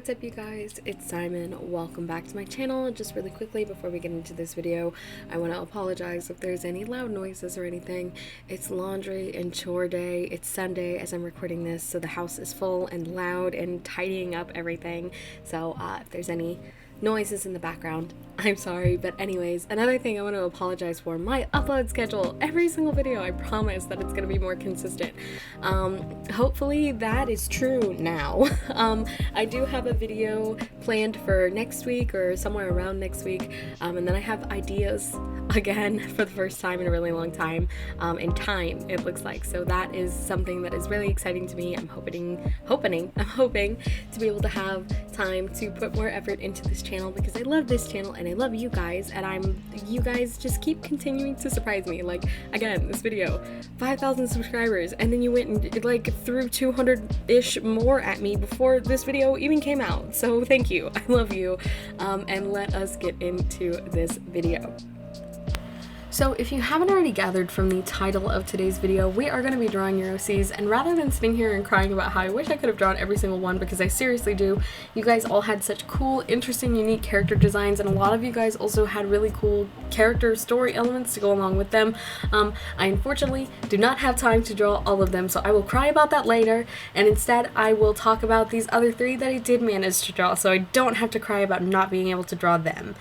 What's up, you guys? It's Simon. Welcome back to my channel. Just really quickly before we get into this video, I want to apologize if there's any loud noises or anything. It's laundry and chore day. It's Sunday as I'm recording this, so the house is full and loud and tidying up everything. So if there's any noises in the background, I'm sorry. But anyways, another thing I want to apologize for, my upload schedule. Every single video, I promise that it's going to be more consistent. Hopefully that is true now. I do have a video planned for next week or somewhere around next week, and then I have ideas again for the first time in a really long time, in time it looks like. So that is something that is really exciting to me. I'm hoping to be able to have time to put more effort into this channel, because I love this channel and I love you guys, and you guys just keep continuing to surprise me. Like, again, this video, 5,000 subscribers, and then you went and like threw 200-ish more at me before this video even came out. So thank you, I love you, and let us get into this video. So if you haven't already gathered from the title of today's video, we are going to be drawing Neuroses, and rather than sitting here and crying about how I wish I could have drawn every single one, because I seriously do, you guys all had such cool, interesting, unique character designs, and a lot of you guys also had really cool character story elements to go along with them. I unfortunately do not have time to draw all of them, so I will cry about that later, and instead I will talk about these other three that I did manage to draw, so I don't have to cry about not being able to draw them.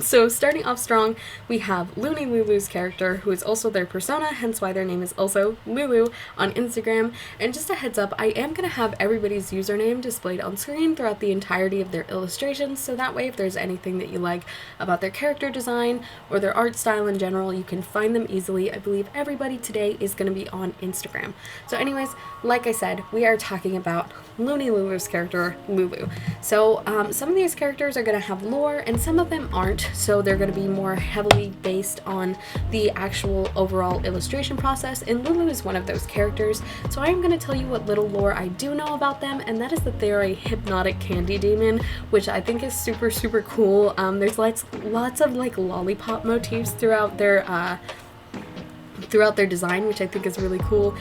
So starting off strong, we have Lulu's character, who is also their persona, hence why their name is also Lulu on Instagram. And just a heads up, I am going to have everybody's username displayed on screen throughout the entirety of their illustrations, so that way if there's anything that you like about their character design or their art style in general, you can find them easily. I believe everybody today is going to be on Instagram. So anyways, like I said, we are talking about Lulu's character, Lulu. So some of these characters are going to have lore and some of them aren't, so they're going to be more heavily based on the actual overall illustration process, and Lulu is one of those characters. So I am going to tell you what little lore I do know about them, and that is that they are a hypnotic candy demon, which I think is super, super cool. There's lots of like lollipop motifs throughout their design, which I think is really cool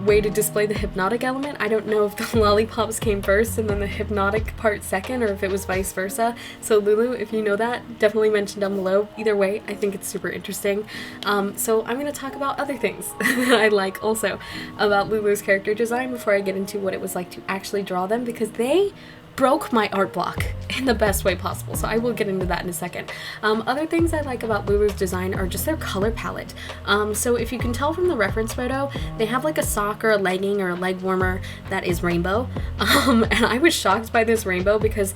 way to display the hypnotic element. I don't know if the lollipops came first and then the hypnotic part second, or if it was vice versa. So Lulu, if you know that, definitely mention down below. Either way, I think it's super interesting. So I'm going to talk about other things that I like also about Lulu's character design before I get into what it was like to actually draw them, because they broke my art block in the best way possible, so I will get into that in a second. Other things I like about Lulu's design are just their color palette. So if you can tell from the reference photo, they have like a sock or a legging or a leg warmer that is rainbow, and I was shocked by this rainbow because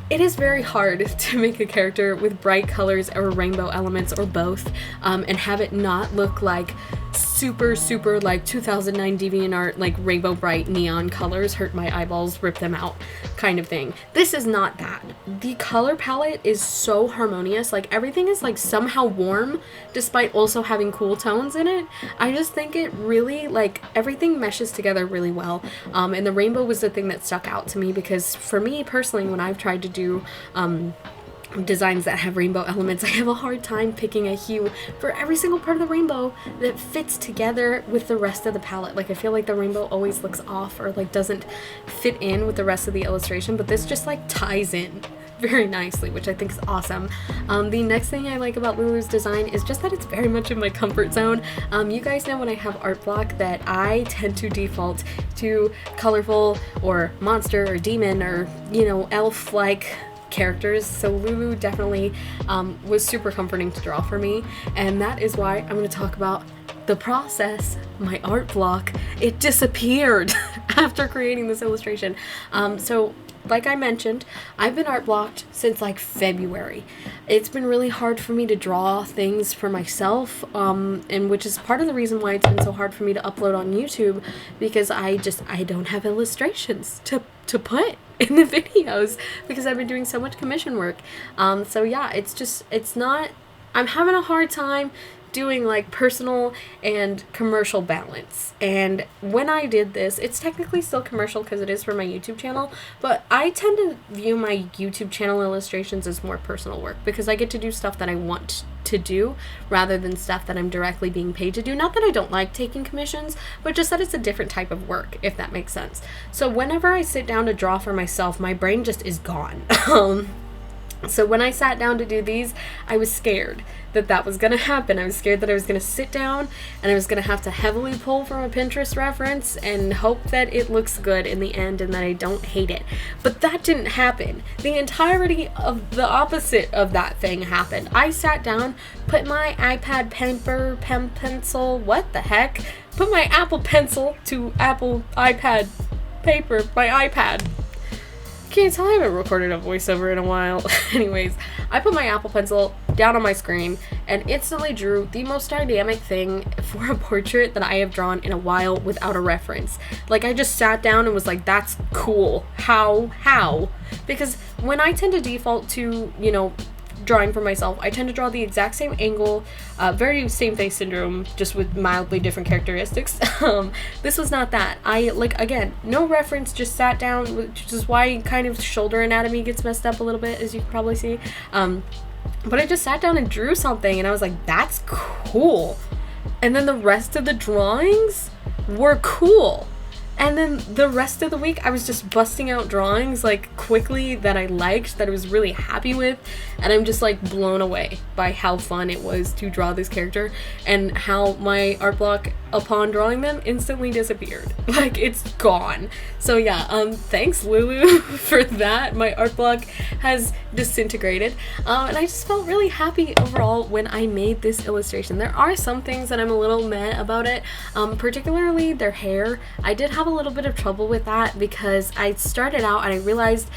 it is very hard to make a character with bright colors or rainbow elements or both, and have it not look like super like 2009 DeviantArt, like rainbow bright neon colors, hurt my eyeballs, rip them out kind of thing. This is not that. The color palette is so harmonious, like everything is like somehow warm despite also having cool tones in it. I just think it really, like, everything meshes together really well, and the rainbow was the thing that stuck out to me, because for me personally, when I've tried to do designs that have rainbow elements, I have a hard time picking a hue for every single part of the rainbow that fits together with the rest of the palette. Like, I feel like the rainbow always looks off or like doesn't fit in with the rest of the illustration, but this just like ties in very nicely, which I think is awesome. The next thing I like about Lulu's design is just that it's very much in my comfort zone. You guys know when I have art block that I tend to default to colorful or monster or demon or, you know, elf-like characters, so Lulu definitely was super comforting to draw for me, and that is why I'm going to talk about the process. My art block, it disappeared after creating this illustration. So like I mentioned, I've been art blocked since like February. It's been really hard for me to draw things for myself, and which is part of the reason why it's been so hard for me to upload on YouTube, because I don't have illustrations to put in the videos because I've been doing so much commission work. So yeah, it's not, I'm having a hard time doing like personal and commercial balance. And when I did this, it's technically still commercial because it is for my YouTube channel, but I tend to view my YouTube channel illustrations as more personal work because I get to do stuff that I want to do rather than stuff that I'm directly being paid to do. Not that I don't like taking commissions, but just that it's a different type of work, if that makes sense. So whenever I sit down to draw for myself, my brain just is gone. So when I sat down to do these, I was scared that that was going to happen. I was scared that I was going to sit down and I was going to have to heavily pull from a Pinterest reference and hope that it looks good in the end and that I don't hate it. But that didn't happen. The entirety of the opposite of that thing happened. I sat down, put my iPad pencil, what the heck? Put my Apple Pencil to Apple iPad paper, my iPad. Can't tell, I haven't recorded a voiceover in a while. Anyways, I put my Apple Pencil down on my screen and instantly drew the most dynamic thing for a portrait that I have drawn in a while without a reference. Like, I just sat down and was like, that's cool. How? Because when I tend to default to, you know, drawing for myself, I tend to draw the exact same angle, very same face syndrome, just with mildly different characteristics. This was not that. I, like, again, no reference, just sat down, which is why kind of shoulder anatomy gets messed up a little bit, as you can probably see. But I just sat down and drew something, and I was like, that's cool. And then the rest of the drawings were cool. And then the rest of the week, I was just busting out drawings, like, quickly that I liked, that I was really happy with, and I'm just, like, blown away by how fun it was to draw this character, and how my art block, upon drawing them, instantly disappeared. Like, it's gone. So yeah, thanks Lulu for that. My art block has disintegrated, and I just felt really happy overall when I made this illustration. There are some things that I'm a little meh about it, particularly their hair. I did have a little bit of trouble with that because I started out and I realized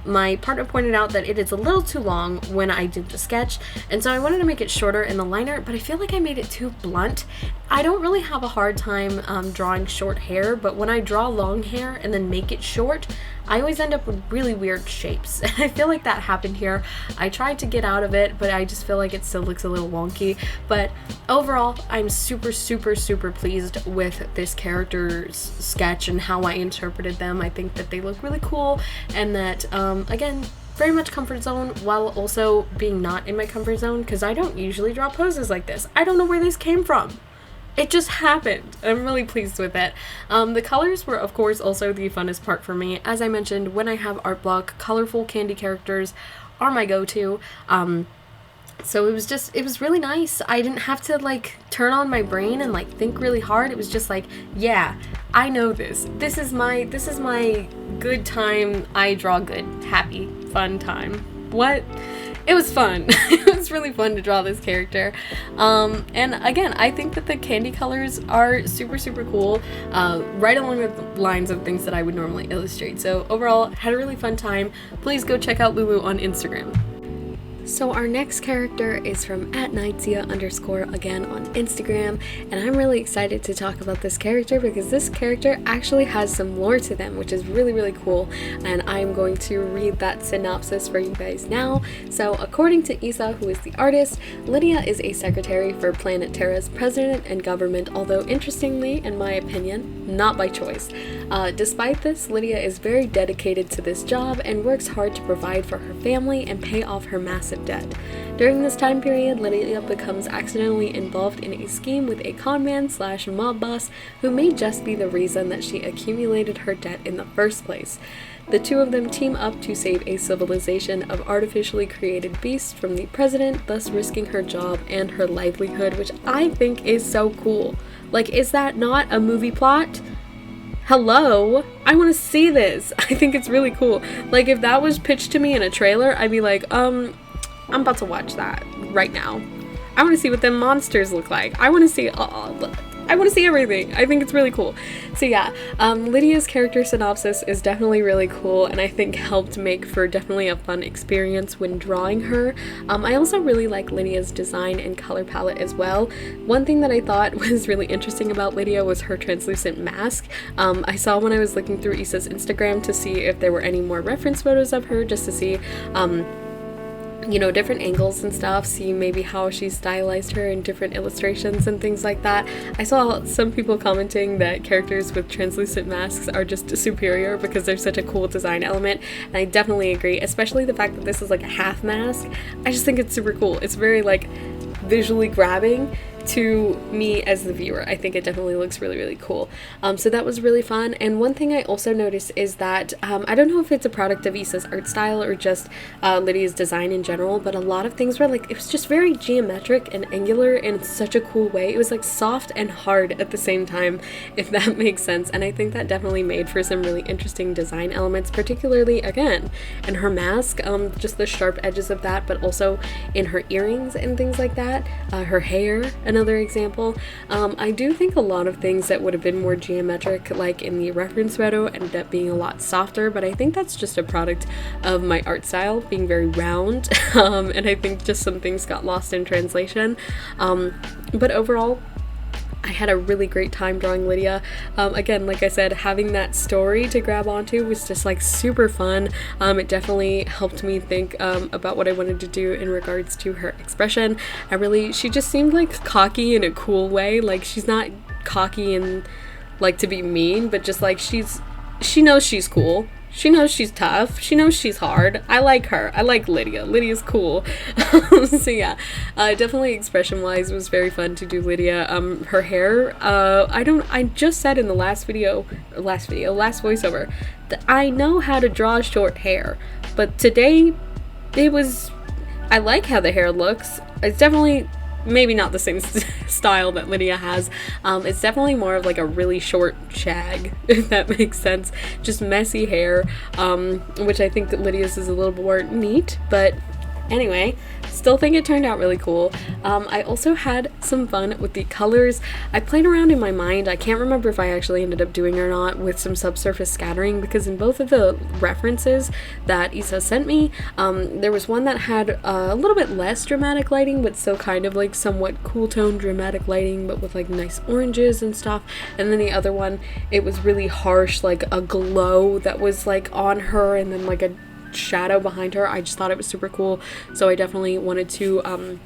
my partner pointed out that it is a little too long when I did the sketch, and so I wanted to make it shorter in the liner, but I feel like I made it too blunt. I don't really have a hard time drawing short hair, but when I draw long hair and then make it short, I always end up with really weird shapes, and I feel like that happened here. I tried to get out of it, but I just feel like it still looks a little wonky. But overall, I'm super pleased with this character's sketch and how I interpreted them. I think that they look really cool, and that, again, very much comfort zone, while also being not in my comfort zone, because I don't usually draw poses like this. I don't know where this came from. It just happened. I'm really pleased with it. The colors were, of course, also the funnest part for me. As I mentioned, when I have art block, colorful candy characters are my go-to. So it was really nice. I didn't have to, like, turn on my brain and, like, think really hard. It was just like, yeah, I know this. This is my good time. I draw good, happy, fun time. What? It was fun. It was really fun to draw this character. And again, I think that the candy colors are super cool, right along the lines of things that I would normally illustrate. So overall, had a really fun time. Please go check out Lulu on Instagram. So our next character is from @Nightsia_, again on Instagram, and I'm really excited to talk about this character because this character actually has some lore to them, which is really cool, and I'm going to read that synopsis for you guys now. So according to Isa, who is the artist, Lydia is a secretary for Planet Terra's president and government, although interestingly, in my opinion, not by choice. Despite this, Lydia is very dedicated to this job and works hard to provide for her family and pay off her massive debt. During this time period, Lydia becomes accidentally involved in a scheme with a conman/mob boss who may just be the reason that she accumulated her debt in the first place. The two of them team up to save a civilization of artificially created beasts from the president, thus risking her job and her livelihood, which I think is so cool. Like, is that not a movie plot? Hello? I want to see this. I think it's really cool. Like, if that was pitched to me in a trailer, I'd be like, I'm about to watch that right now. I want to see what them monsters look like. I want to see everything. I think it's really cool. So yeah, Lydia's character synopsis is definitely really cool, and I think helped make for definitely a fun experience when drawing her. I also really like Lydia's design and color palette as well. One thing that I thought was really interesting about Lydia was her translucent mask. I saw when I was looking through Isa's Instagram to see if there were any more reference photos of her, just to see you know, different angles and stuff, see maybe how she stylized her in different illustrations and things like that. I saw some people commenting that characters with translucent masks are just superior because they're such a cool design element, and I definitely agree, especially the fact that this is like a half mask. I just think it's super cool. It's very like visually grabbing to me as the viewer. I think it definitely looks really, really cool. So that was really fun. And one thing I also noticed is that I don't know if it's a product of Issa's art style or just Lydia's design in general, but a lot of things were like, it was just very geometric and angular in such a cool way. It was like soft and hard at the same time, if that makes sense. And I think that definitely made for some really interesting design elements, particularly again in her mask, just the sharp edges of that, but also in her earrings and things like that, her hair, another example. I do think a lot of things that would have been more geometric, like in the reference photo, ended up being a lot softer, but I think that's just a product of my art style being very round, and I think just some things got lost in translation. But overall, I had a really great time drawing Lydia. Again, like I said, having that story to grab onto was just like super fun. It definitely helped me think about what I wanted to do in regards to her expression. She just seemed like cocky in a cool way. Like, she's not cocky and like to be mean, but just like she knows she's cool. She knows she's tough. She knows she's hard. I like her. I like Lydia. Lydia's cool. So yeah, definitely expression-wise, it was very fun to do Lydia. Her hair, I just said in the last voiceover, that I know how to draw short hair, but today I like how the hair looks. It's definitely maybe not the same style that Lydia has. It's definitely more of like a really short shag, if that makes sense. Just messy hair, which I think that Lydia's is a little more neat, but anyway, still think it turned out really cool. I also had some fun with the colors. I played around in my mind. I can't remember if I actually ended up doing it or not with some subsurface scattering, because in both of the references that Issa sent me, there was one that had a little bit less dramatic lighting, but still kind of like somewhat cool tone dramatic lighting, but with like nice oranges and stuff. And then the other one, it was really harsh, like a glow that was like on her, and then like a shadow behind her. I just thought it was super cool, so I definitely wanted to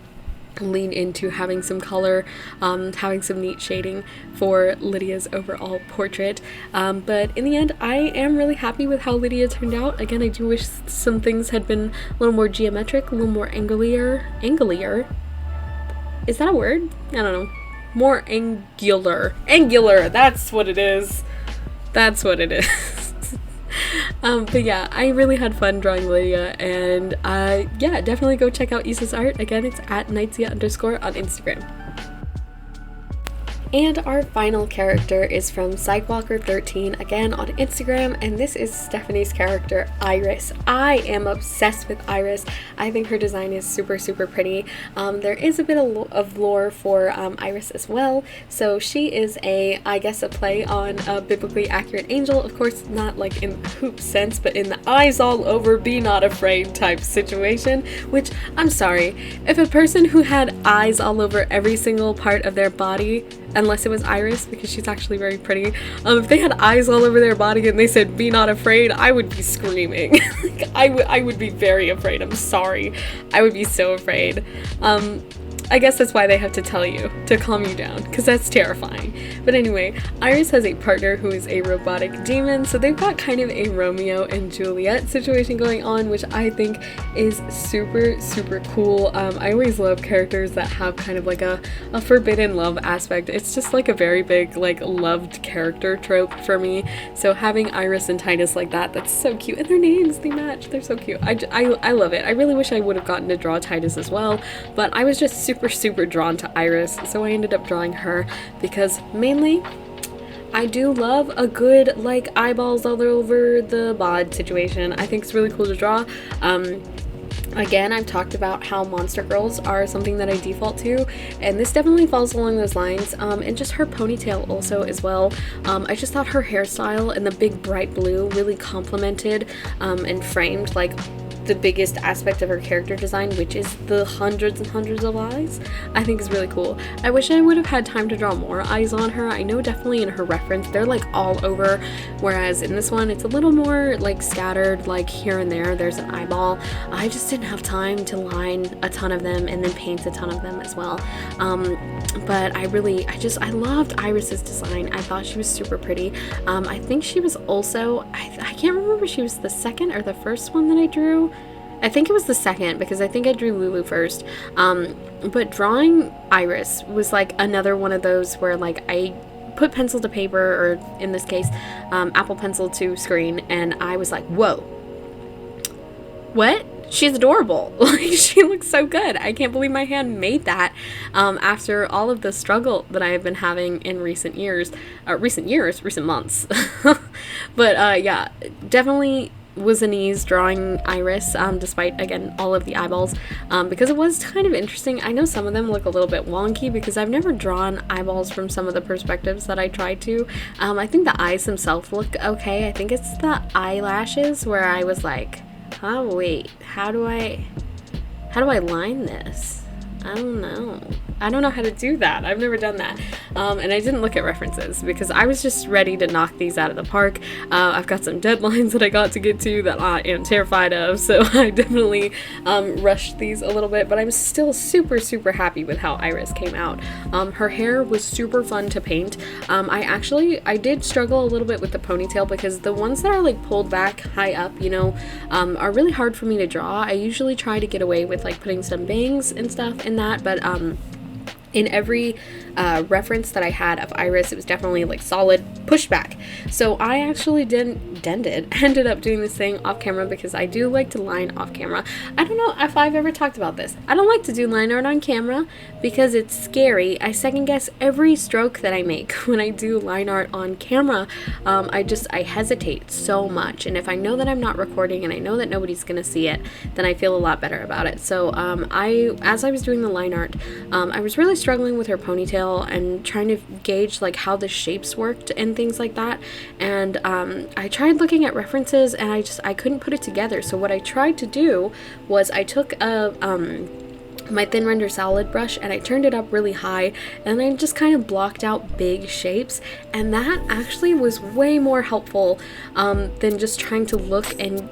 lean into having some color, having some neat shading for Lydia's overall portrait. But in the end, I am really happy with how Lydia turned out. Again, I do wish some things had been a little more geometric, a little more angular. Is that a word? I don't know. More angular. That's what it is. But yeah, I really had fun drawing Lydia, and yeah, definitely go check out Issa's art. Again, it's at Nightsia_ on Instagram. And our final character is from Psychwalker13, again on Instagram, and this is Stephanie's character, Iris. I am obsessed with Iris. I think her design is super, super pretty. There is a bit of lore for Iris as well. So she is I guess a play on a biblically accurate angel. Of course, not like in the hoop sense, but in the eyes all over, be not afraid type situation, which, I'm sorry, if a person who had eyes all over every single part of their body, unless it was Iris, because she's actually very pretty, if they had eyes all over their body and they said be not afraid, I would be screaming. Like, I would be very afraid. I'm sorry, I would be so afraid. I guess that's why they have to tell you to calm you down, because that's terrifying. But anyway, Iris has a partner who is a robotic demon, so they've got kind of a Romeo and Juliet situation going on, which I think is super, super cool. I always love characters that have kind of like a forbidden love aspect. It's just like a very big, like, loved character trope for me. So having Iris and Titus like that, that's so cute. And their names, they match. They're so cute. I love it. I really wish I would have gotten to draw Titus as well, but I was just super drawn to Iris, so I ended up drawing her because mainly I do love a good, like, eyeballs all over the bod situation. I think it's really cool to draw. Again, I've talked about how monster girls are something that I default to, and this definitely falls along those lines, and just her ponytail also as well. I just thought her hairstyle and the big bright blue really complemented and framed, like, the biggest aspect of her character design, which is the hundreds and hundreds of eyes, I think is really cool. I wish I would have had time to draw more eyes on her. I know definitely in her reference they're like all over, whereas in this one it's a little more like scattered, like here and there there's an eyeball. I just didn't have time to line a ton of them and then paint a ton of them as well. But I loved Iris's design. I thought she was super pretty. I think she was also, I can't remember if she was the second or the first one that I drew. I think it was the second, because I think I drew Lulu first. But drawing Iris was like another one of those where like I put pencil to paper, or in this case, Apple Pencil to screen, and I was like, whoa, what? She's adorable. Like, she looks so good. I can't believe my hand made that after all of the struggle that I have been having in recent months. But yeah, definitely was an ease drawing Iris, despite, again, all of the eyeballs, because it was kind of interesting. I know some of them look a little bit wonky because I've never drawn eyeballs from some of the perspectives that I tried to. I think the eyes themselves look okay. I think it's the eyelashes where I was like, oh wait, how do I line this? I don't know how to do that. I've never done that. And I didn't look at references because I was just ready to knock these out of the park. I've got some deadlines that I got to get to that I am terrified of, so I definitely rushed these a little bit, but I'm still super, super happy with how Iris came out. Her hair was super fun to paint. I did struggle a little bit with the ponytail because the ones that are like pulled back high up, you know, are really hard for me to draw. I usually try to get away with like putting some bangs and stuff in that, but in every reference that I had of Iris, it was definitely like solid pushback. So I actually ended up doing this thing off camera because I do like to line off camera. I don't know if I've ever talked about this. I don't like to do line art on camera because it's scary. I second guess every stroke that I make when I do line art on camera. I hesitate so much, and if I know that I'm not recording and I know that nobody's gonna see it, then I feel a lot better about it. So as I was doing the line art, I was really struggling with her ponytail and trying to gauge like how the shapes worked and things like that, and I tried looking at references and I couldn't put it together. So what I tried to do was I took my thin render solid brush and I turned it up really high, and I just kind of blocked out big shapes, and that actually was way more helpful than just trying to look and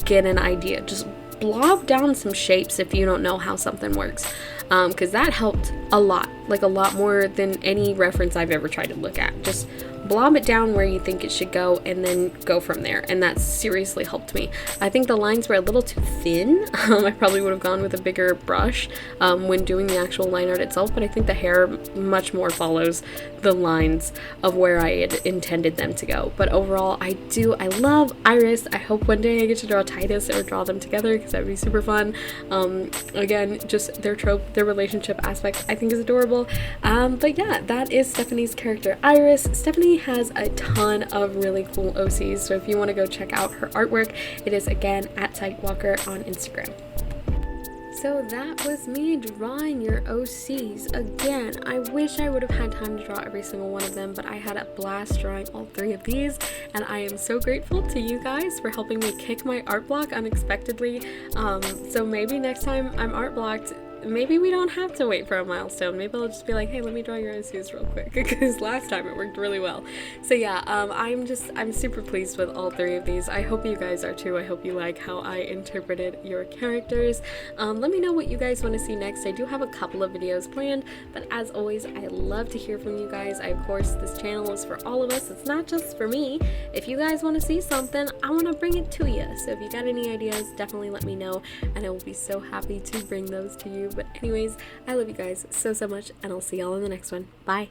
get an idea. Just blob down some shapes if you don't know how something works, because that helped a lot, like a lot more than any reference I've ever tried to look at. Just blob it down where you think it should go and then go from there, and that seriously helped me. I think the lines were a little too thin. I probably would have gone with a bigger brush when doing the actual line art itself, but I think the hair much more follows the lines of where I had intended them to go. But overall, I love Iris. I hope one day I get to draw Titus or draw them together because that would be super fun. Again, just their trope, their relationship aspect, I think is adorable. But yeah, that is Stephanie's character Iris. Stephanie has a ton of really cool OCs, so if you want to go check out her artwork, it is again at Tightwalker on Instagram. So that was me drawing your OCs. Again, I wish I would have had time to draw every single one of them, but I had a blast drawing all 3 of these, and I am so grateful to you guys for helping me kick my art block unexpectedly. So maybe next time I'm art blocked, maybe we don't have to wait for a milestone. Maybe I'll just be like, hey, let me draw your OCs real quick, because last time it worked really well. So yeah, I'm super pleased with all 3 of these. I hope you guys are too. I hope you like how I interpreted your characters. Let me know what you guys want to see next. I do have a couple of videos planned, but as always, I love to hear from you guys. Of course, this channel is for all of us. It's not just for me. If you guys want to see something, I want to bring it to you. So if you got any ideas, definitely let me know, and I will be so happy to bring those to you. But anyways, I love you guys so much, and I'll see y'all in the next one. Bye.